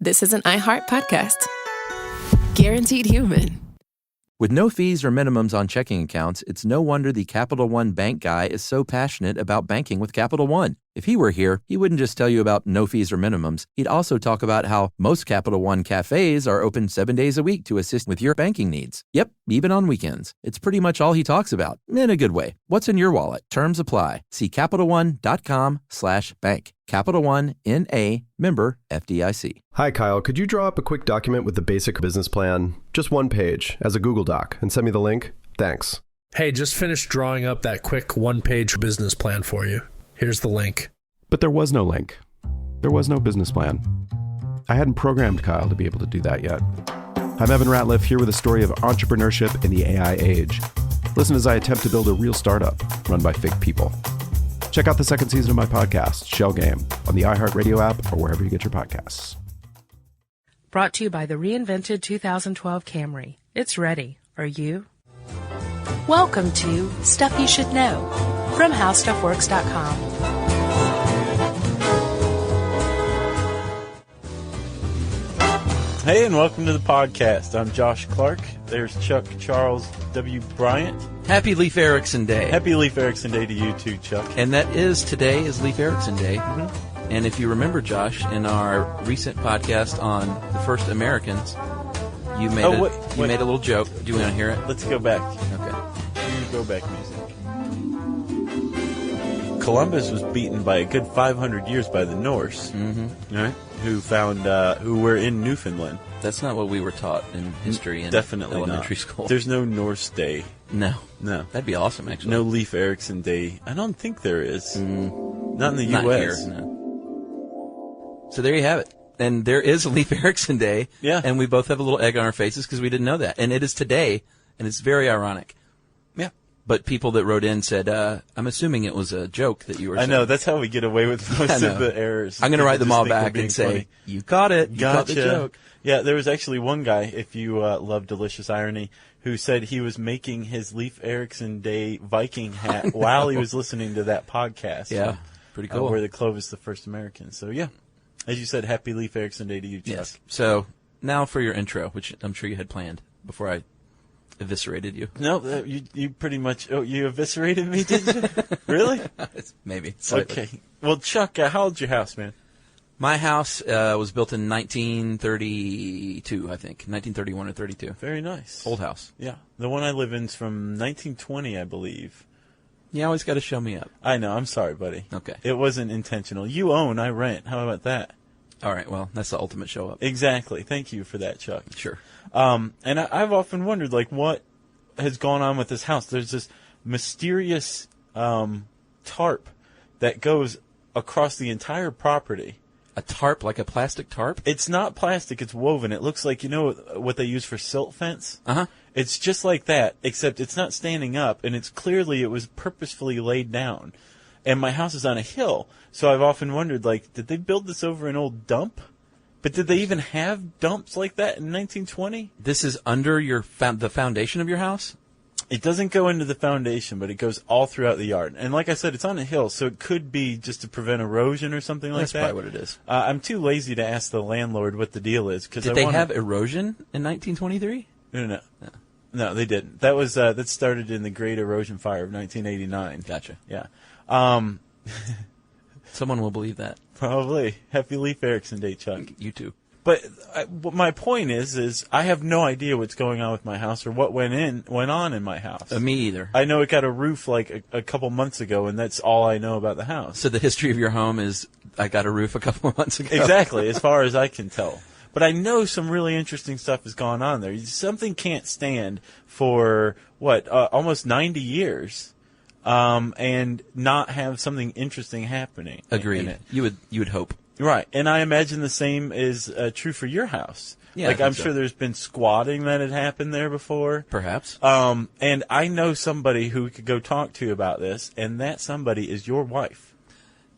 this is an iHeart podcast. Guaranteed human. With no fees or minimums on checking accounts, it's no wonder the Capital One bank guy is so passionate about banking with Capital One. If he were here, he wouldn't just tell you about no fees or minimums. He'd also talk about how most Capital One cafes are open 7 days a week to assist with your banking needs. Yep, even on weekends. It's pretty much all he talks about, in a good way. What's in your wallet? Terms apply. See CapitalOne.com/bank. Capital One, N.A., member FDIC. Hi, Kyle. Could you draw up a quick document with the basic business plan, just one page, as a Google Doc, and send me the link? Thanks. Hey, just finished drawing up that quick one-page business plan for you. Here's the link. But there was no link. There was no business plan. I hadn't programmed Kyle to be able to do that yet. I'm Evan Ratliff, here with a story of entrepreneurship in the AI age. Listen as I attempt to build a real startup run by fake people. Check out the second season of my podcast, Shell Game, on the iHeartRadio app or wherever you get your podcasts. Brought to you by the reinvented 2012 Camry. It's ready. Are you? Welcome to Stuff You Should Know from HowStuffWorks.com. Hey, and welcome to the podcast. I'm Josh Clark. There's Chuck Charles W. Bryant. Happy Leif Erikson Day. Happy Leif Erikson Day to you too, Chuck. And that is, today is Leif Erikson Day. Mm-hmm. And if you remember, Josh, in our recent podcast on the first Americans, you made made a little joke. Do you want to hear it? Let's go back. Okay. Here's go back music. Columbus was beaten by a good 500 years by the Norse, right? Who were in Newfoundland. That's not what we were taught in history in Definitely elementary not. school. There's no Norse Day. No. That'd be awesome, actually. No Leif Erikson Day. I don't think there is. Not in the Not U.S. Here, no. So there you have it. And there is a Leif Erikson Day. Yeah. And we both have a little egg on our faces because we didn't know that. And it is today, and it's very ironic. Yeah. But people that wrote in said, I'm assuming it was a joke that you were saying. I know, that's how we get away with most of the errors. I'm going to write them People all just think back they're and say, funny. you caught it. You caught Gotcha. the joke. Yeah, there was actually one guy, if you love delicious irony, who said he was making his Leif Erikson Day Viking hat while he was listening to that podcast. Yeah, pretty cool. Where the Clovis the first American. So, yeah. As you said, happy Leif Erikson Day to you, Chuck. Yes. So, now for your intro, which I'm sure you had planned before I eviscerated you. No, you pretty much, you eviscerated me, did you? Really? Maybe. Slightly. Okay. Well, Chuck, how old's your house, man? My house was built in 1932, I think. 1931 or 32. Very nice. Old house. Yeah. The one I live in is from 1920, I believe. You always got to show me up. I know. I'm sorry, buddy. Okay. It wasn't intentional. You own, I rent. How about that? All right. Well, that's the ultimate show up. Exactly. Thank you for that, Chuck. Sure. And I've often wondered, like, what has gone on with this house. There's this mysterious tarp that goes across the entire property. A tarp, like a plastic tarp? It's not plastic. It's woven. It looks like, you know what they use for silt fence? Uh-huh. It's just like that, except it's not standing up, and it was purposefully laid down. And my house is on a hill, so I've often wondered, like, did they build this over an old dump? But did they even have dumps like that in 1920? This is under the foundation of your house? It doesn't go into the foundation, but it goes all throughout the yard. And like I said, it's on a hill, so it could be just to prevent erosion or something like that. That's probably what it is. I'm too lazy to ask the landlord what the deal is. Did they have erosion in 1923? No, they didn't. That was that started in the Great Erosion Fire of 1989. Gotcha. Yeah. Someone will believe that. Probably. Happy Leif Erikson Day, Chuck. You too. But what my point is I have no idea what's going on with my house or what went on in my house. Me either. I know it got a roof like a couple months ago, and that's all I know about the house. So the history of your home is I got a roof a couple of months ago. Exactly, as far as I can tell. But I know some really interesting stuff has gone on there. Something can't stand for, almost 90 years. And not have something interesting happening. Agreed. In it. You would hope. Right, and I imagine the same is true for your house. Yeah, like I'm sure there's been squatting that had happened there before. Perhaps. And I know somebody who we could go talk to about this, and that somebody is your wife.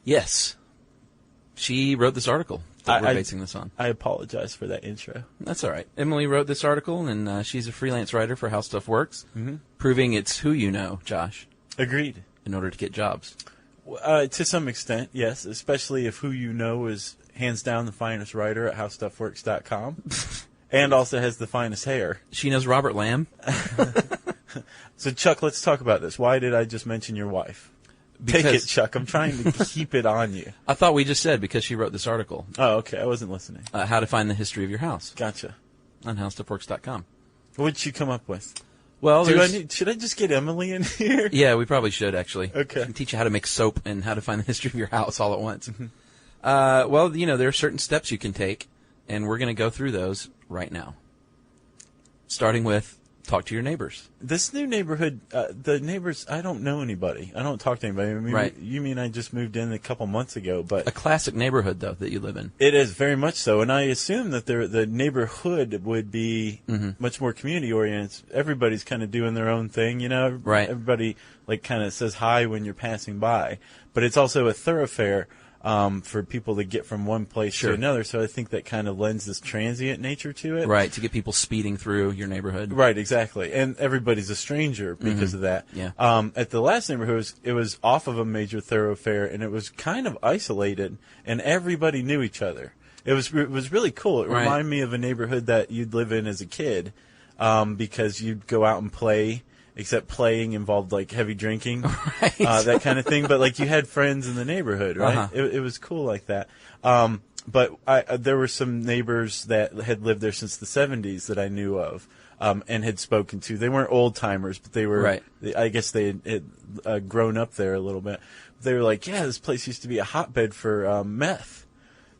Yes. She wrote this article that we're basing this on. I apologize for that intro. That's all right. Emily wrote this article, and she's a freelance writer for How Stuff Works, proving it's who you know, Josh. Agreed. In order to get jobs. To some extent, yes, especially if who you know is hands down the finest writer at HowStuffWorks.com, and also has the finest hair. She knows Robert Lamb. So, Chuck, let's talk about this. Why did I just mention your wife? Take it, Chuck. I'm trying to keep it on you. I thought we just said because she wrote this article. Oh, okay. I wasn't listening. How to find the history of your house Gotcha. on HowStuffWorks.com. What did she come up with? Well, Should I just get Emily in here? yeah, we probably should actually. Okay. She can teach you how to make soap and how to find the history of your house all at once. Well, there are certain steps you can take, and we're going to go through those right now. Starting with talk to your neighbors. This new neighborhood, the neighbors, I don't know anybody. I don't talk to anybody. I mean, Right. You mean I just moved in a couple months ago, but A classic neighborhood, though, that you live in. it is very much so. And I assume that the neighborhood would be much more community oriented. Everybody's kind of doing their own thing, Right. Everybody like kind of says hi when you're passing by, but it's also a thoroughfare for people to get from one place Sure. to another. So I think that kind of lends this transient nature to it. Right, to get people speeding through your neighborhood. Right, exactly. And everybody's a stranger because of that. Yeah. At the last neighborhood, it was off of a major thoroughfare, and it was kind of isolated, and everybody knew each other. It was really cool. It Right. reminded me of a neighborhood that you'd live in as a kid, because you'd go out and play, except playing involved like heavy drinking, Right. that kind of thing. But like you had friends in the neighborhood, right? Uh-huh. It was cool like that. But there were some neighbors that had lived there since the 70s that I knew of, and had spoken to. They weren't old timers, but they were. Right. I guess they had grown up there a little bit. They were like, "Yeah, this place used to be a hotbed for meth."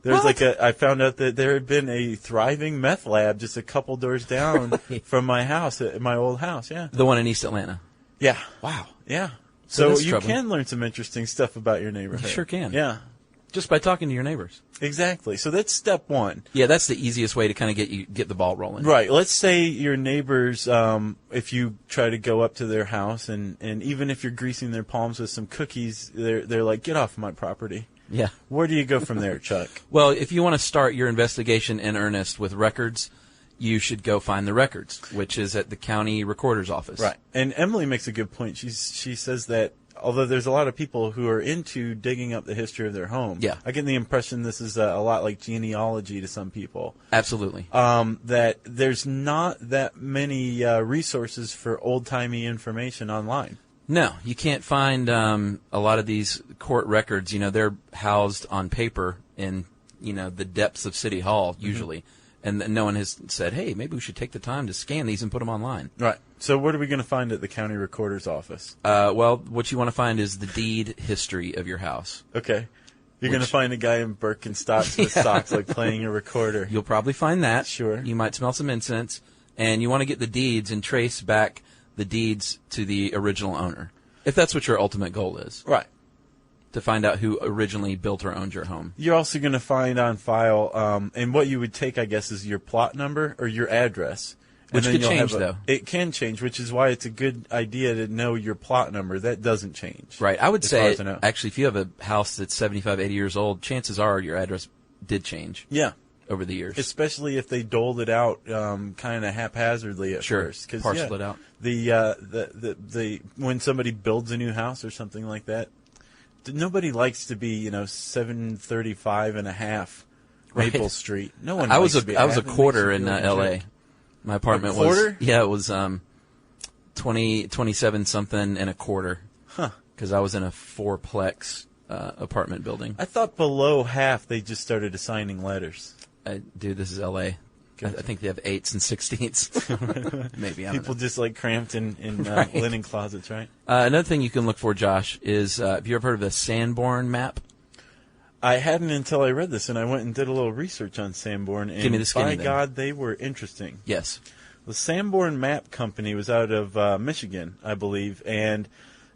There's I found out that there had been a thriving meth lab just a couple doors down from my house, my old house. Yeah. The one in East Atlanta. Yeah. Wow. Yeah. So So that's you troubling. can learn some interesting stuff about your neighborhood. You sure can. Yeah. Just by talking to your neighbors. Exactly. So that's step one. Yeah, that's the easiest way to kind of get the ball rolling. Right. Let's say your neighbors, if you try to go up to their house and even if you're greasing their palms with some cookies, they're like, "Get off my property." Yeah. Where do you go from there, Chuck? Well, if you want to start your investigation in earnest with records, you should go find the records, which is at the county recorder's office. Right. And Emily makes a good point. She says that although there's a lot of people who are into digging up the history of their home, Yeah. I get the impression this is a lot like genealogy to some people. Absolutely. That there's not that many resources for old-timey information online. No, you can't find a lot of these court records. They're housed on paper in, the depths of City Hall, usually. And no one has said, hey, maybe we should take the time to scan these and put them online. Right. So what are we going to find at the county recorder's office? Well, what you want to find is the deed history of your house. Okay. You're going to find a guy in Birkenstocks with socks like playing a recorder. You'll probably find that. Sure. You might smell some incense. And you want to get the deeds and trace back the deeds to the original owner. If that's what your ultimate goal is. Right. To find out who originally built or owned your home. You're also going to find on file, and what you would take, I guess, is your plot number or your address. Which And then could you'll change, have though. It can change, which is why it's a good idea to know your plot number. That doesn't change. Right. I would as far say, as I know. actually, if you have a house that's 75, 80 years old, chances are your address did change Yeah. over the years. Especially if they doled it out kind of haphazardly at Sure. first. 'Cause, Parcel it out. The when somebody builds a new house or something like that, nobody likes to be 735 and a half Right. Maple Street. No one. I likes was to be a half. It quarter makes in you feel like L.A. shit. My apartment A quarter? was it was 27 something and a quarter. Huh. Because I was in a fourplex apartment building. I thought below half they just started assigning letters. Dude, this is L.A. I think they have 8s and 16ths. Maybe, I don't People know. just like cramped in Right. linen closets, right? Another thing you can look for, Josh, is have you ever heard of the Sanborn map? I hadn't until I read this, and I went and did a little research on Sanborn, and Give me the skinny by then. God, they were interesting. Yes. The Sanborn Map Company was out of Michigan, I believe, and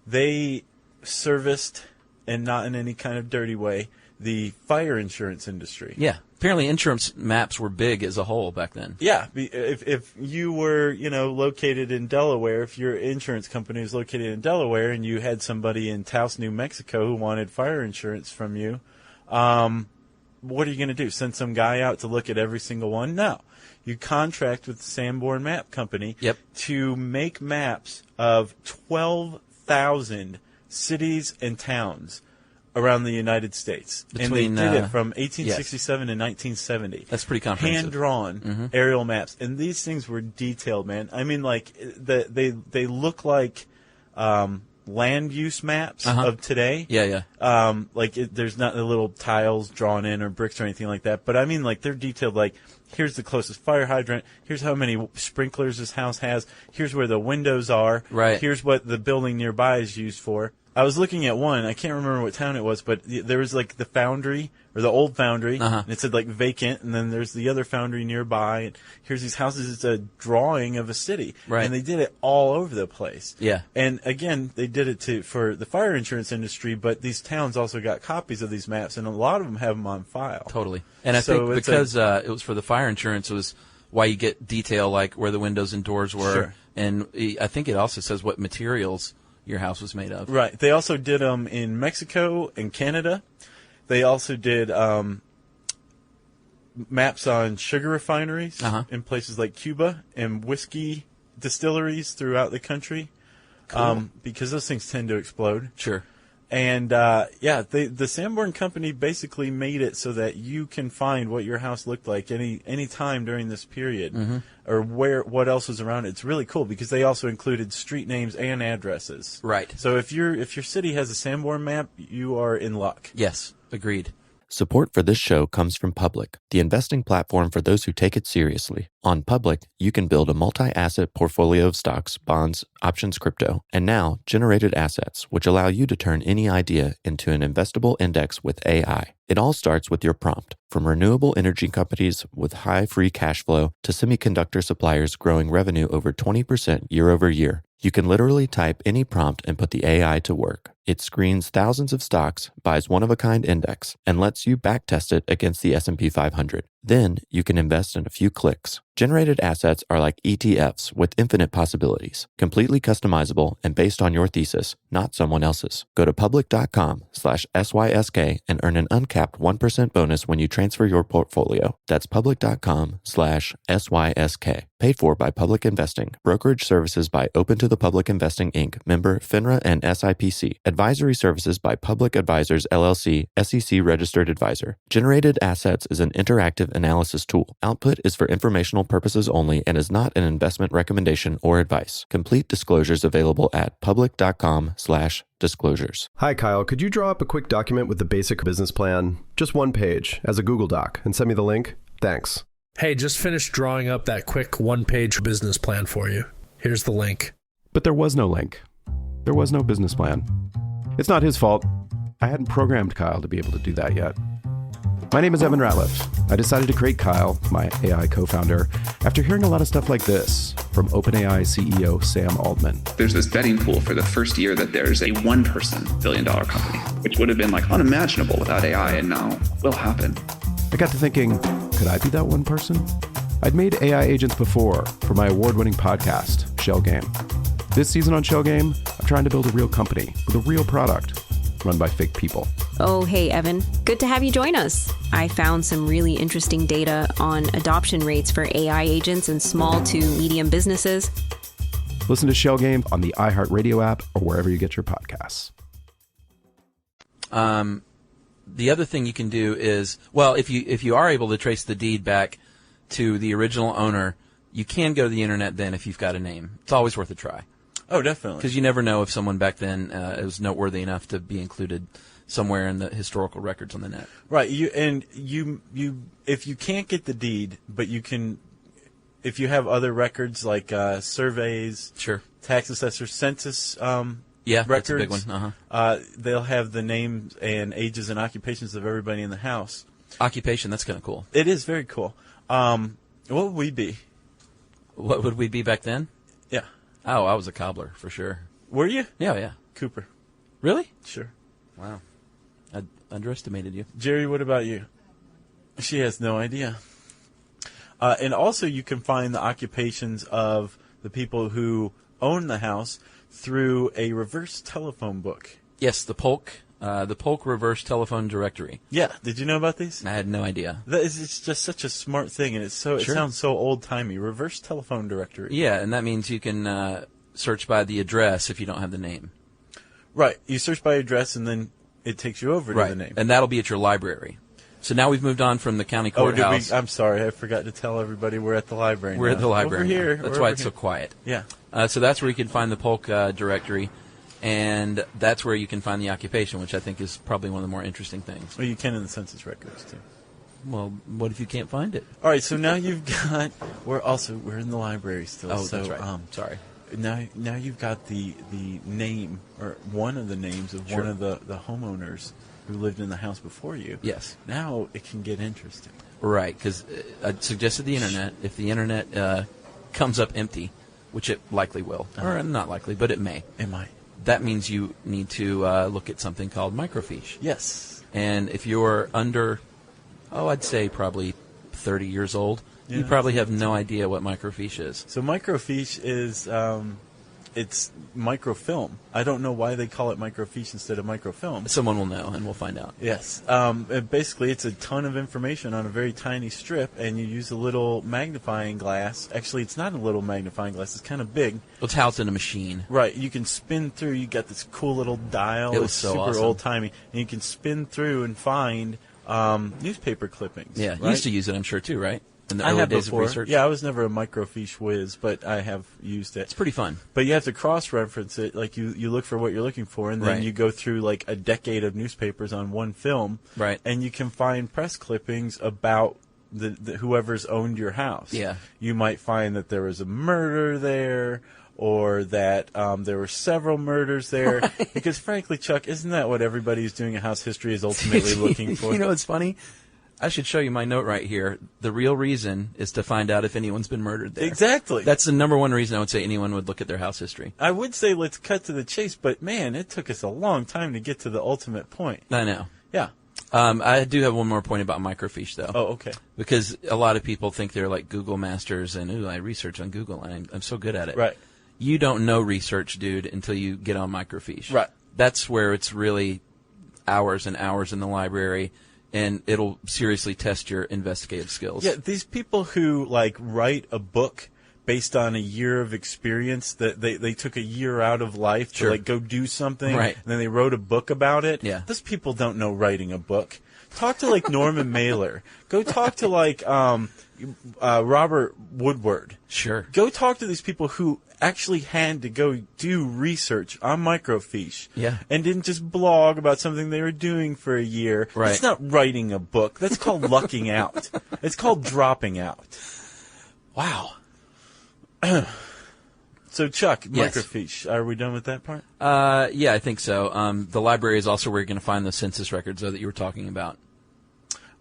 they serviced, and not in any kind of dirty way, the fire insurance industry. Yeah. Apparently insurance maps were big as a whole back then. Yeah, if you were, located in Delaware, if your insurance company was located in Delaware and you had somebody in Taos, New Mexico who wanted fire insurance from you, what are you going to do? Send some guy out to look at every single one? No. You contract with the Sanborn Map Company Yep. to make maps of 12,000 cities and towns around the United States. Between, and they did it from 1867 to 1970. That's pretty comprehensive. Hand-drawn aerial maps. And these things were detailed, man. I mean, like, they look like land use maps of today. Yeah, yeah. There's not the little tiles drawn in or bricks or anything like that. But I mean, like, they're detailed, like, here's the closest fire hydrant. Here's how many sprinklers this house has. Here's where the windows are. Right. Here's what the building nearby is used for. I was looking at one. I can't remember what town it was, but there was like the foundry or the old foundry, and it said like vacant, and then there's the other foundry nearby. And here's these houses. It's a drawing of a city, right? And they did it all over the place. Yeah. And again, they did it for the fire insurance industry, but these towns also got copies of these maps, and a lot of them have them on file. Totally. And I think because it was for the fire insurance, it was why you get detail like where the windows and doors were, Sure. and I think it also says what materials your house was made of. Right. They also did them in Mexico and Canada. They also did maps on sugar refineries in places like Cuba and whiskey distilleries throughout the country. Cool. Because those things tend to explode. Sure. And the Sanborn Company basically made it so that you can find what your house looked like any time during this period, or what else was around it. It's really cool because they also included street names and addresses. Right. So if your city has a Sanborn map, you are in luck. Yes, agreed. Support for this show comes from Public, the investing platform for those who take it seriously. On Public, you can build a multi-asset portfolio of stocks, bonds, options, crypto, and now generated assets, which allow you to turn any idea into an investable index with AI. It all starts with your prompt, from renewable energy companies with high free cash flow to semiconductor suppliers growing revenue over 20% year over year. You can literally type any prompt and put the AI to work. It screens thousands of stocks, buys one-of-a-kind index, and lets you backtest it against the S&P 500. Then you can invest in a few clicks. Generated assets are like ETFs with infinite possibilities, completely customizable and based on your thesis, not someone else's. Go to public.com/SYSK and earn an uncapped 1% bonus when you transfer your portfolio. That's public.com/SYSK. Paid for by Public Investing. Brokerage services by Open to the Public Investing, Inc., member FINRA and SIPC. Advisory services by Public Advisors, LLC, SEC registered advisor. Generated Assets is an interactive analysis tool. Output is for informational purposes only and is not an investment recommendation or advice. Complete disclosures available at public.com/disclosures. Hi, Kyle. Could you draw up a quick document with the basic business plan? Just one page as a Google Doc and send me the link? Thanks. Hey, just finished drawing up that quick one-page business plan for you. Here's the link. But there was no link. There was no business plan. It's not his fault. I hadn't programmed Kyle to be able to do that yet. My name is Evan Ratliff. I decided to create Kyle, my AI co-founder, after hearing a lot of stuff like this from OpenAI CEO Sam Altman. There's this betting pool for the first year that there's a one-person billion-dollar company, which would have been like unimaginable without AI, and now will happen. I got to thinking, could I be that one person? I'd made AI agents before for my award-winning podcast, Shell Game. This season on Shell Game, I'm trying to build a real company with a real product run by fake people. Oh, hey, Evan. Good to have you join us. I found some really interesting data on adoption rates for AI agents in small to medium businesses. Listen to Shell Game on the iHeartRadio app or wherever you get your podcasts. The other thing you can do is, well, if you are able to trace the deed back to the original owner, you can go to the internet then if you've got a name. It's always worth a try. Oh, definitely. Because you never know if someone back then was noteworthy enough to be included somewhere in the historical records on the net. Right. If you can't get the deed, but you can, if you have other records like surveys, sure, tax assessors, census records, that's a big one. They'll have the names and ages and occupations of everybody in the house. Occupation, that's kind of cool. It is very cool. What would we be? What would we be back then? Yeah. Oh, I was a cobbler for sure. Were you? Yeah. Cooper. Really? Sure. Wow. I underestimated you. Jerry, what about you? She has no idea. And also you can find the occupations of the people who own the house through a reverse telephone book. Yes, the Polk reverse telephone directory. Yeah. Did you know about these? I had no idea. It's just such a smart thing, and it sounds so old-timey. Reverse telephone directory. Yeah, and that means you can search by the address if you don't have the name. Right. You search by address, and then it takes you over to the name. And that'll be at your library. So now we've moved on from the county Oh, courthouse. I'm sorry, I forgot to tell everybody we're at the library. We're now. at the library over now. here. That's why it's so quiet. Yeah. So that's where you can find the Polk directory, and that's where you can find the occupation, which I think is probably one of the more interesting things. Well, you can in the census records too. Well, what if you can't find it? All right, so now you've got. We're in the library still. Oh, so, that's right. Sorry. Now you've got the name or one of the names of one of the homeowners who lived in the house before you. Yes. Now it can get interesting. Right, because I suggested the internet. If the internet comes up empty, which it likely will, or not likely, but it may. It might. That means you need to look at something called microfiche. Yes. And if you're under, I'd say probably 30 years old, you probably have no idea what microfiche is. So microfiche is it's microfilm. I don't know why they call it microfiche instead of microfilm. Someone will know, and we'll find out. Yes. Basically, it's a ton of information on a very tiny strip, and you use a little magnifying glass. Actually, it's not a little magnifying glass. It's kind of big. It's housed in a machine. Right. You can spin through. You got this cool little dial. It was It's so super awesome. old-timey. And you can spin through and find newspaper clippings. Yeah, right? you used to use it, I'm sure, too, right? In the I early have days before. of research? Yeah, I was never a microfiche whiz, but I have used it. It's pretty fun. But you have to cross-reference it. Like, you look for what you're looking for, and then Right. you go through, like, a decade of newspapers on one film. Right. And you can find press clippings about the whoever's owned your house. Yeah. You might find that there was a murder there, or that there were several murders there. Right. Because, frankly, Chuck, isn't that what everybody who's doing a house history is ultimately looking for? You know what's funny? I should show you my note right here. The real reason is to find out if anyone's been murdered there. Exactly. That's the number one reason I would say anyone would look at their house history. I would say let's cut to the chase, but, man, it took us a long time to get to the ultimate point. I know. Yeah. I do have one more point about microfiche, though. Oh, okay. Because a lot of people think they're like Google masters, and, I research on Google, and I'm so good at it. Right. You don't know research, dude, until you get on microfiche. Right. That's where it's really hours and hours in the library, and it'll seriously test your investigative skills. Yeah, these people who, like, write a book based on a year of experience, that they took a year out of life Sure. to, like, go do something, Right. and then they wrote a book about it. Yeah. Those people don't know writing a book. Talk to, like, Norman Mailer. Go talk to, like, Robert Woodward. Sure. Go talk to these people who actually had to go do research on microfiche. Yeah. And didn't just blog about something they were doing for a year. Right. That's not writing a book. That's called lucking out. It's called dropping out. Wow. So, Chuck, Yes. microfiche. Are we done with that part? Yeah, I think so. The library is also where you're going to find those census records, though, that you were talking about.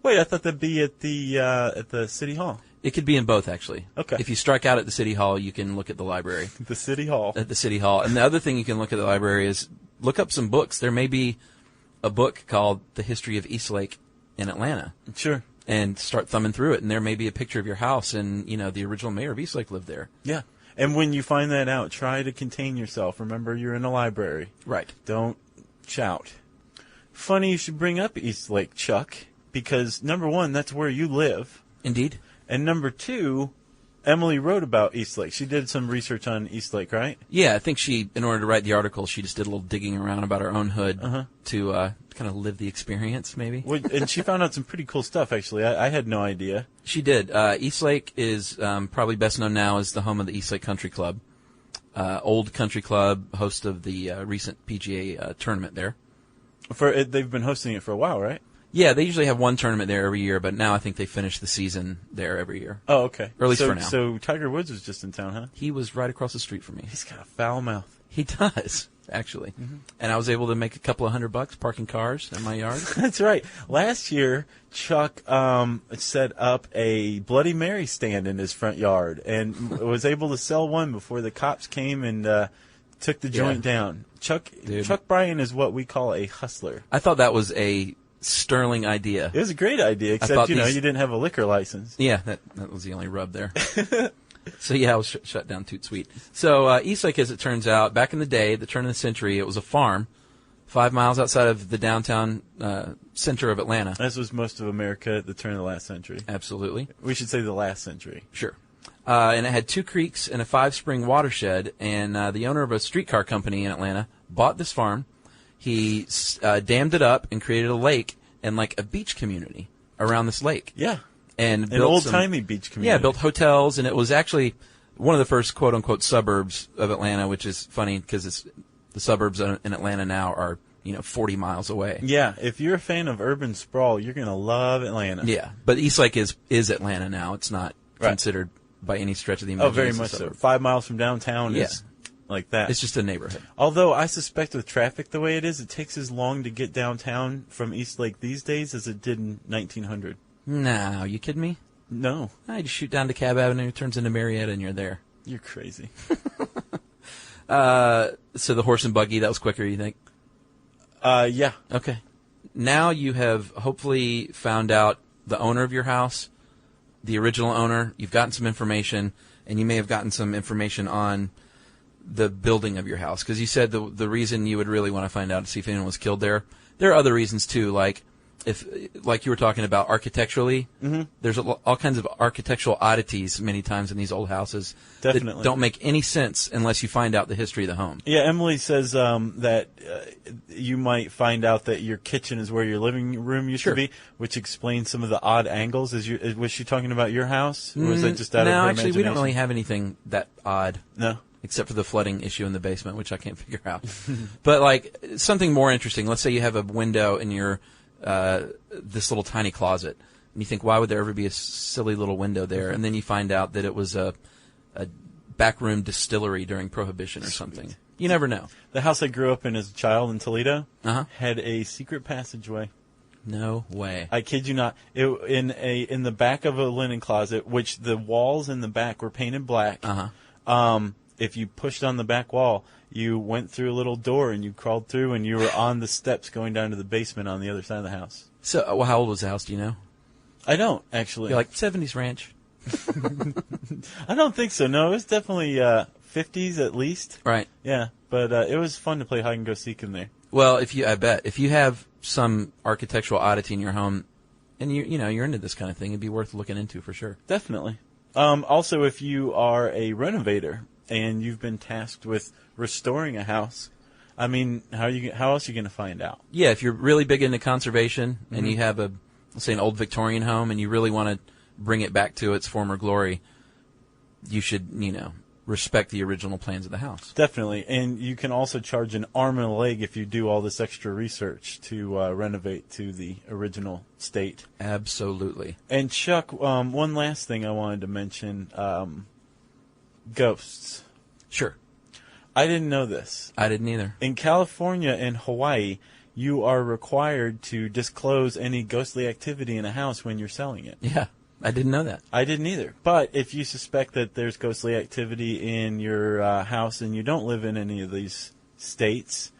Wait, I thought that'd be at the city hall. It could be in both, actually. Okay. If you strike out at the city hall, you can look at the library. The city hall. At the city hall. And the other thing you can look at the library is look up some books. There may be a book called The History of Eastlake in Atlanta. Sure. And start thumbing through it, and there may be a picture of your house, and, the original mayor of Eastlake lived there. Yeah. And when you find that out, try to contain yourself. Remember, you're in a library. Right. Don't shout. Funny you should bring up Eastlake, Chuck, because, number one, that's where you live. Indeed. And number two, Emily wrote about Eastlake. She did some research on Eastlake, right? Yeah, I think she, in order to write the article, she just did a little digging around about her own hood to kind of live the experience, maybe. Well, and she found out some pretty cool stuff, actually. I had no idea. She did. Eastlake is probably best known now as the home of the Eastlake Country Club. Old country club, host of the recent PGA tournament there. They've been hosting it for a while, right? Yeah, they usually have one tournament there every year, but now I think they finish the season there every year. Oh, okay. Or at least for now. So Tiger Woods was just in town, huh? He was right across the street from me. He's got a foul mouth. He does, actually. And I was able to make a couple of $100 parking cars in my yard. That's right. Last year, Chuck set up a Bloody Mary stand in his front yard and was able to sell one before the cops came and took the joint down. Chuck Bryan is what we call a hustler. I thought that was a sterling idea. It was a great idea, except, you didn't have a liquor license. Yeah, that was the only rub there. So, yeah, I was shut down toot sweet. So, Eastlake, as it turns out, back in the day, the turn of the century, it was a farm 5 miles outside of the downtown center of Atlanta. As was most of America at the turn of the last century. Absolutely. We should say the last century. Sure. And it had 2 creeks and a 5-spring watershed, and the owner of a streetcar company in Atlanta bought this farm. He dammed it up and created a lake and like a beach community around this lake. Yeah. And An built old-timey beach community. Yeah, built hotels, and it was actually one of the first quote-unquote suburbs of Atlanta, which is funny because it's the suburbs in Atlanta now are 40 miles away. Yeah, if you're a fan of urban sprawl, you're going to love Atlanta. Yeah, but Eastlake is Atlanta now. It's not considered by any stretch of the imagination. Oh, very much so. 5 miles from downtown is like that. It's just a neighborhood. Although I suspect with traffic the way it is, it takes as long to get downtown from Eastlake these days as it did in 1900. No, you kidding me? No. You just shoot down to Cab Avenue, it turns into Marietta, and you're there. You're crazy. So the horse and buggy, that was quicker, you think? Yeah. Okay. Now you have hopefully found out the owner of your house, the original owner. You've gotten some information, and you may have gotten some information on the building of your house. Because you said the reason you would really want to find out to see if anyone was killed there. There are other reasons, too, like you were talking about architecturally. Mm-hmm. There's all kinds of architectural oddities many times in these old houses. Definitely. That don't make any sense unless you find out the history of the home. Yeah, Emily says that you might find out that your kitchen is where your living room used to be, which explains some of the odd angles. Was she talking about your house? Or was that just out of her No, actually, imagination? we don't really have anything that odd. No. Except for the flooding issue in the basement, which I can't figure out. But, like, something more interesting. Let's say you have a window in your this little tiny closet, and you think, why would there ever be a silly little window there? And then you find out that it was a backroom distillery during Prohibition or something. You never know. The house I grew up in as a child in Toledo had a secret passageway. No way. I kid you not. In the back of a linen closet, which the walls in the back were painted black. If you pushed on the back wall, you went through a little door and you crawled through, and you were on the steps going down to the basement on the other side of the house. So, how old was the house? Do you know? I don't actually. You're like 70s ranch. I don't think so. No, it was definitely 50s at least. Right. Yeah, but it was fun to play hide and go seek in there. Well, I bet if you have some architectural oddity in your home, and you're into this kind of thing, it'd be worth looking into for sure. Definitely. Also, if you are a renovator and you've been tasked with restoring a house, I mean, how else are you going to find out? Yeah, if you're really big into conservation and you have let's say an old Victorian home and you really want to bring it back to its former glory, you should, respect the original plans of the house. Definitely. And you can also charge an arm and a leg if you do all this extra research to renovate to the original state. Absolutely. And Chuck, one last thing I wanted to mention, ghosts. Sure. I didn't know this. I didn't either. In California and Hawaii, you are required to disclose any ghostly activity in a house when you're selling it. Yeah, I didn't know that. I didn't either. But if you suspect that there's ghostly activity in your house and you don't live in any of these states,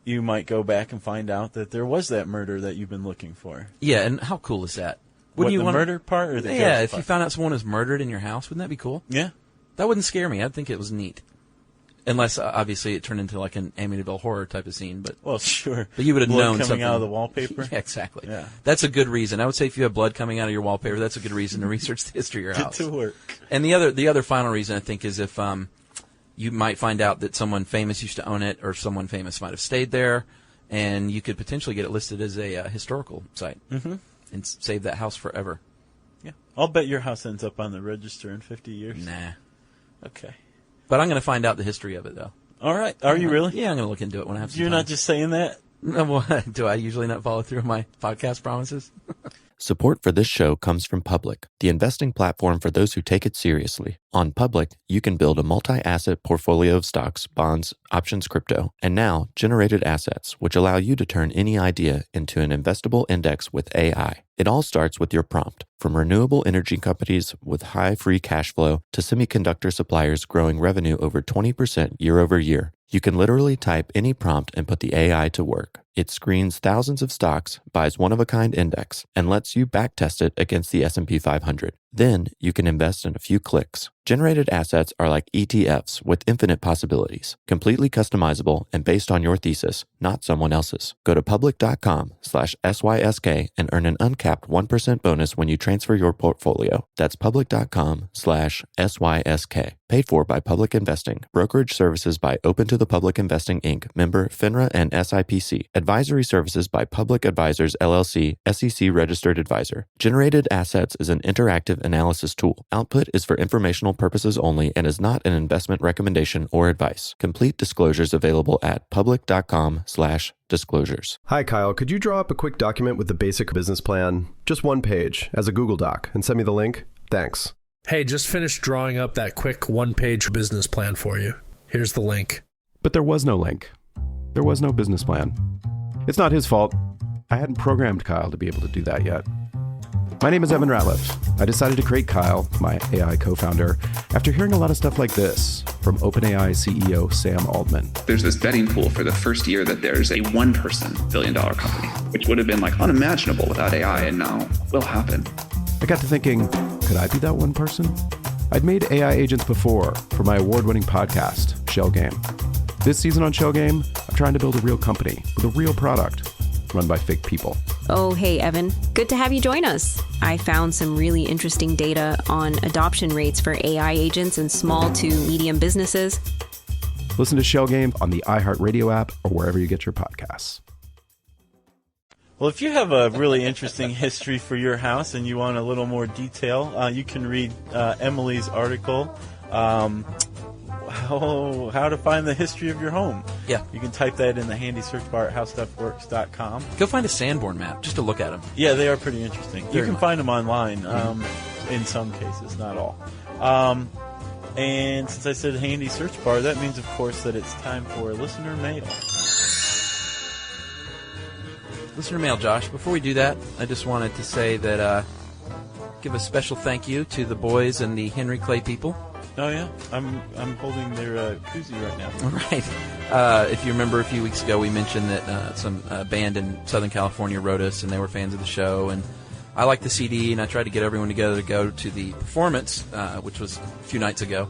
you might go back and find out that there was that murder that you've been looking for. Yeah, and how cool is that? The murder part or the ghost if part? you found out someone was murdered in your house, wouldn't that be cool? Yeah. That wouldn't scare me. I'd think it was neat. Unless, obviously, it turned into like an Amityville horror type of scene. But well, sure. But you would have blood known coming something. Out of the wallpaper? Yeah, exactly. Yeah. That's a good reason. I would say if you have blood coming out of your wallpaper, that's a good reason to research the history of your house. Get to work. And the other final reason, I think, is if you might find out that someone famous used to own it, or someone famous might have stayed there, and you could potentially get it listed as a historical site and save that house forever. Yeah. I'll bet your house ends up on the register in 50 years. Nah. Okay. But I'm going to find out the history of it, though. All right. Are you really? Yeah, I'm going to look into it when I have some You're time. not just saying that? What? Do I usually not follow through on my podcast promises? Support for this show comes from Public, the investing platform for those who take it seriously. On Public, you can build a multi-asset portfolio of stocks, bonds, options, crypto, and now generated assets, which allow you to turn any idea into an investable index with AI. It all starts with your prompt, from renewable energy companies with high free cash flow to semiconductor suppliers growing revenue over 20% year over year. You can literally type any prompt and put the AI to work. It screens thousands of stocks, buys one-of-a-kind index, and lets you backtest it against the S&P 500. Then you can invest in a few clicks. Generated assets are like ETFs with infinite possibilities, completely customizable and based on your thesis, not someone else's. Go to public.com/SYSK and earn an uncapped 1% bonus when you transfer your portfolio. That's public.com/SYSK. Paid for by Public Investing. Brokerage services by Open to the Public Investing, Inc., member FINRA and SIPC. Advisory services by Public Advisors, LLC, SEC registered advisor. Generated Assets is an interactive analysis tool. Output is for informational purposes only and is not an investment recommendation or advice. Complete disclosures available at public.com/disclosures. Hi, Kyle. Could you draw up a quick document with the basic business plan? Just one page as a Google Doc and send me the link? Thanks. Hey, just finished drawing up that quick one-page business plan for you. Here's the link. But there was no link. There was no business plan. It's not his fault. I hadn't programmed Kyle to be able to do that yet. My name is Evan Ratliff. I decided to create Kyle, my AI co-founder, after hearing a lot of stuff like this from OpenAI CEO Sam Altman. There's this betting pool for the first year that there's a one-person billion-dollar company, which would have been like unimaginable without AI, and now will happen. I got to thinking, could I be that one person? I'd made AI agents before for my award-winning podcast, Shell Game. This season on Shell Game, I'm trying to build a real company with a real product run by fake people. Oh, hey, Evan. Good to have you join us. I found some really interesting data on adoption rates for AI agents in small to medium businesses. Listen to Shell Game on the iHeartRadio app or wherever you get your podcasts. Well, if you have a really interesting history for your house and you want a little more detail, you can read Emily's article, How to Find the History of Your Home. Yeah. You can type that in the handy search bar at howstuffworks.com. Go find a Sanborn map just to look at them. Yeah, they are pretty interesting. You can find them online in some cases, not all. And since I said handy search bar, that means, of course, that it's time for listener mail. Listener mail, Josh. Before we do that, I just wanted to say that give a special thank you to the boys and the Henry Clay people. Oh, yeah? I'm holding their koozie right now. All right. If you remember a few weeks ago, we mentioned that some band in Southern California wrote us, and they were fans of the show. And I liked the CD, and I tried to get everyone together to go to the performance, which was a few nights ago.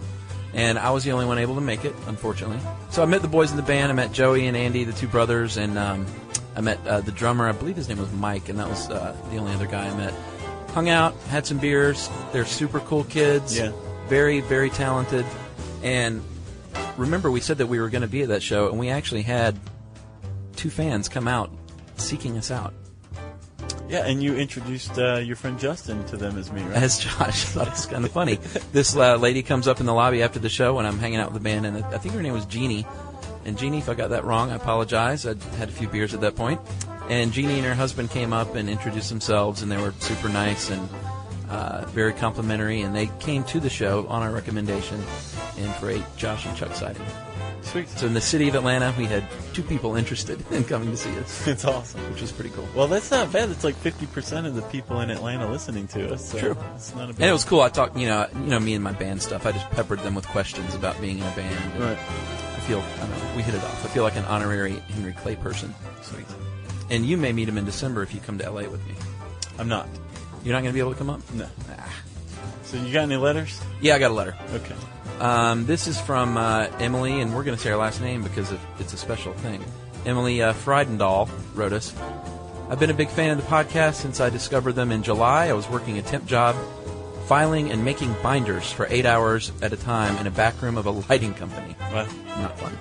And I was the only one able to make it, unfortunately. So I met the boys in the band. I met Joey and Andy, the two brothers, and I met the drummer. I believe his name was Mike, and that was the only other guy I met. Hung out, had some beers. They're super cool kids. Yeah. Very, very talented. And remember, we said that we were going to be at that show, and we actually had 2 fans come out seeking us out. Yeah, and you introduced your friend Justin to them as me, right? As Josh. I thought it was kind of funny. This lady comes up in the lobby after the show, and I'm hanging out with the band, and I think her name was Jeannie. And Jeannie, if I got that wrong, I apologize. I'd had a few beers at that point. And Jeannie and her husband came up and introduced themselves, and they were super nice and very complimentary. And they came to the show on our recommendation and for a Josh and Chuck sighting. Sweet. So in the city of Atlanta, we had 2 people interested in coming to see us. It's awesome. Which is pretty cool. Well, that's not bad. It's like 50% of the people in Atlanta listening to us. So True. It's not a bad. And it was cool. I talked, me and my band stuff. I just peppered them with questions about being in a band. Right. I don't know, we hit it off. I feel like an honorary Henry Clay person. Sweet. And you may meet him in December if you come to L.A. with me. I'm not. You're not going to be able to come up? No. So you got any letters? Yeah, I got a letter. Okay. This is from Emily, and we're going to say her last name because it's a special thing. Emily Friedendahl wrote us. I've been a big fan of the podcast since I discovered them in July. I was working a temp job, filing and making binders for 8 hours at a time in a back room of a lighting company. Well, not fun.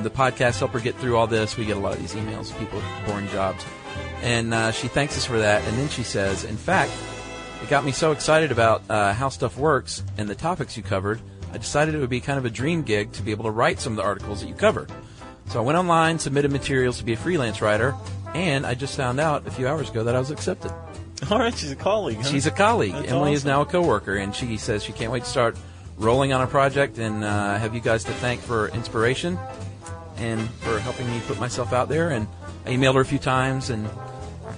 The podcast helped her get through all this. We get a lot of these emails, people with boring jobs. And she thanks us for that. And then she says, in fact, it got me so excited about how stuff works and the topics you covered, I decided it would be kind of a dream gig to be able to write some of the articles that you cover. So I went online, submitted materials to be a freelance writer, and I just found out a few hours ago that I was accepted. All right, she's a colleague, huh? She's a colleague. That's Emily is awesome. now a coworker, and she says she can't wait to start rolling on a project and have you guys to thank for inspiration and for helping me put myself out there. And I emailed her a few times and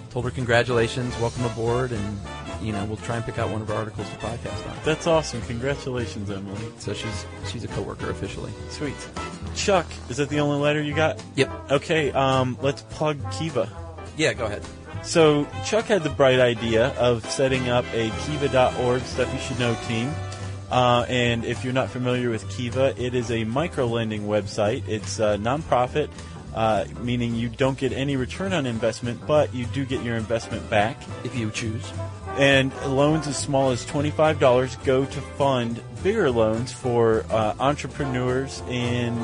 told her congratulations, welcome aboard, and we'll try and pick out one of our articles to podcast on. That's awesome. Congratulations, Emily. So she's a coworker officially. Sweet. Chuck, is that the only letter you got? Yep. Okay, let's plug Kiva. Yeah, go ahead. So Chuck had the bright idea of setting up a Kiva.org Stuff You Should Know team. And if you're not familiar with Kiva, it is a micro-lending website. It's a nonprofit, meaning you don't get any return on investment, but you do get your investment back. If you choose. And loans as small as $25 go to fund bigger loans for entrepreneurs in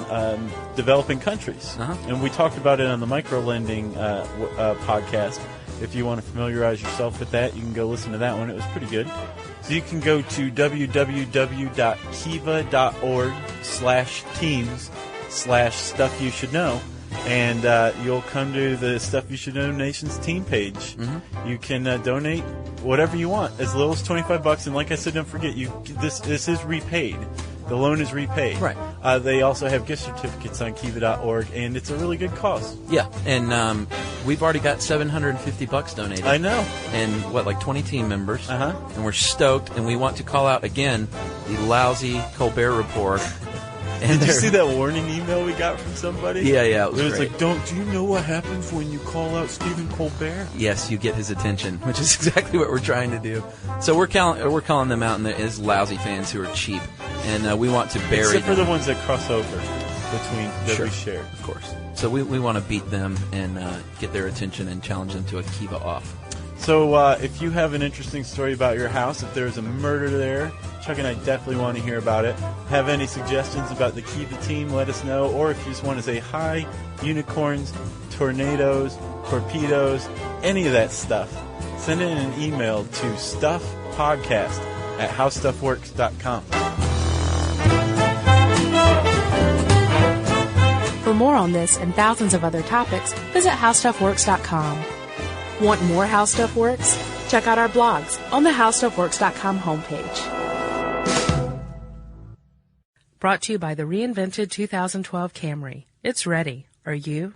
developing countries. Uh-huh. And we talked about it on the micro-lending podcast. If you want to familiarize yourself with that, you can go listen to that one. It was pretty good. So you can go to www.kiva.org/teams/stuff-you-should-know, and you'll come to the Stuff You Should Know Nations team page. Mm-hmm. You can donate whatever you want, as little as $25. And like I said, don't forget, this is repaid. The loan is repaid. Right. They also have gift certificates on Kiva.org, and it's a really good cause. Yeah, and we've already got $750 donated. I know. And like 20 team members. Uh-huh. And we're stoked, and we want to call out again the lousy Colbert Report. And Did you see that warning email we got from somebody? Yeah, it was great. like, do you know what happens when you call out Stephen Colbert? Yes, you get his attention, which is exactly what we're trying to do. So we're calling them out as lousy fans who are cheap, and we want to bury Except for them. the ones that cross over between that we share. Of course. So we want to beat them and get their attention and challenge them to a Kiva off. So if you have an interesting story about your house, if there's a murder there, Chuck and I definitely want to hear about it. Have any suggestions about the Kiva team, let us know. Or if you just want to say hi, unicorns, tornadoes, torpedoes, any of that stuff, send in an email to stuffpodcast@howstuffworks.com. For more on this and thousands of other topics, visit howstuffworks.com. Want more How Stuff Works? Check out our blogs on the howstuffworks.com homepage. Brought to you by the reinvented 2012 Camry. It's ready. Are you?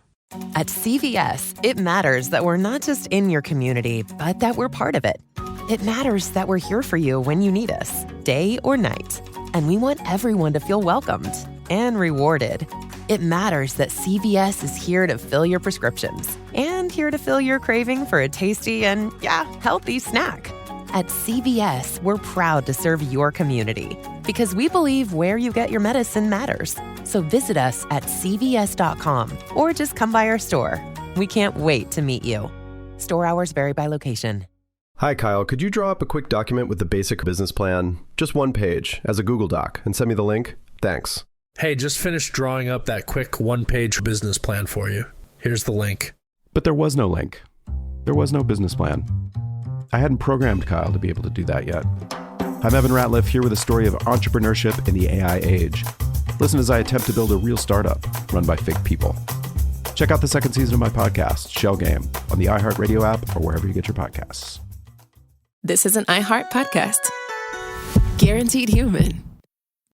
At CVS, it matters that we're not just in your community, but that we're part of it. It matters that we're here for you when you need us, day or night. And we want everyone to feel welcomed and rewarded. It matters that CVS is here to fill your prescriptions and here to fill your craving for a tasty and, healthy snack. At CVS, we're proud to serve your community because we believe where you get your medicine matters. So visit us at cvs.com or just come by our store. We can't wait to meet you. Store hours vary by location. Hi, Kyle. Could you draw up a quick document with the basic business plan, just one page, as a Google Doc, and send me the link? Thanks. Hey, just finished drawing up that quick one-page business plan for you. Here's the link. But there was no link. There was no business plan. I hadn't programmed Kyle to be able to do that yet. I'm Evan Ratliff, here with a story of entrepreneurship in the AI age. Listen as I attempt to build a real startup run by fake people. Check out the second season of my podcast, Shell Game, on the iHeartRadio app or wherever you get your podcasts. This is an iHeart podcast. Guaranteed Human.